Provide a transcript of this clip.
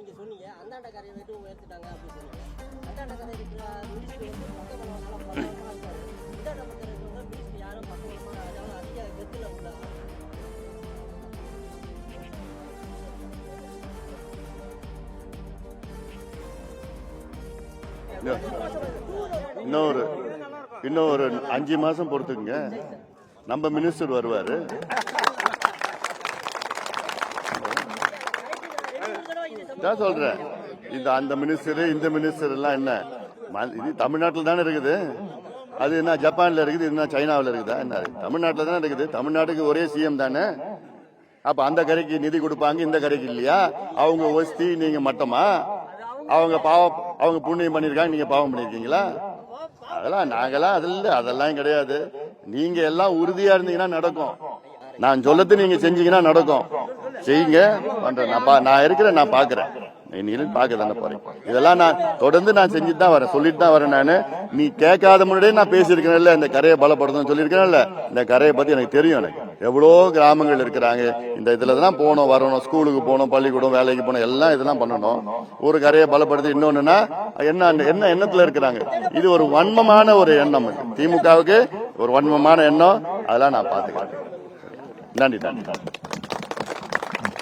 நீங்க சொன்னீங்க அந்தாண்ட கரையை விட்டு உயர்த்திட்டாங்க அப்படின்னு சொன்னீங்க. அந்தாண்ட கரை இருக்கிற மினிஸ்ட்ரி வந்து பக்கபலமாக இருக்காரு. இந்தாண்ட பக்கம் இருக்கிறவங்க மினிஸ்ட்ரி யாரும் பக்கபலமாக அதாவது அதிக கெத்துல உள்ளாங்க. இன்னும் ஒரு 5 மாசம் பொறுத்துக்குங்க, நம்ம மினிஸ்டர் வருவாரு. நான் சொல்றேன், அந்த மினிஸ்டர் இந்த மினிஸ்டர் எல்லாம் என்ன இது தமிழ்நாட்டில் தானே இருக்குது. அது என்ன ஜப்பான்ல இருக்குது, என்ன சைனாவில் இருக்குதா? என்ன தமிழ்நாட்டில் தானே இருக்குது. தமிழ்நாட்டுக்கு ஒரே சிஎம் தானே. அப்ப அந்த கரைக்கு நிதி கொடுப்பாங்க, இந்த கரைக்கு இல்லையா? அவங்க ஒஸ்தி, நீங்க மட்டமா? அவங்க புண்ணியம் பண்ணிருக்காங்க, நீங்க பாவம் பண்ணிருக்கீங்களா? அதெல்லாம் நாங்கெல்லாம் அதெல்லாம் கிடையாது. நீங்க எல்லாம் உறுதியா இருந்தீங்கன்னா நடக்கும். நான் சொல்லது நீங்க செஞ்சீங்கன்னா நடக்கும். செய்யுங்க, பண்றேன். நான் இருக்கிறேன், நான் பாக்குறேன். நீங்களும் பார்க்க தானே போறேன். இதெல்லாம் நான் தொடர்ந்து நான் செஞ்சுட்டு தான் வரேன், சொல்லிட்டு தான் வரேன். நான் நீ கேட்காத முன்னாடியே நான் பேசியிருக்கேன்ல, இந்த கரையை பலப்படுத்தணும்னு சொல்லியிருக்கேன்ல. இந்த கரையை பத்தி எனக்கு தெரியும். எனக்கு எவ்வளோ கிராமங்கள் இருக்கிறாங்க. இந்த இதுல தான் போகணும், வரணும், ஸ்கூலுக்கு போகணும், பள்ளிக்கூடம், வேலைக்கு போகணும், எல்லாம் இதெல்லாம் பண்ணணும். ஒரு கரையை பலப்படுத்தி இன்னொன்னுன்னா என்ன எண்ணத்துல இருக்கிறாங்க. இது ஒரு வன்மமான ஒரு எண்ணம். திமுகவுக்கு ஒரு வன்மமான எண்ணம். அதெல்லாம் நான் பார்த்துக்கிறேன். நன்றி.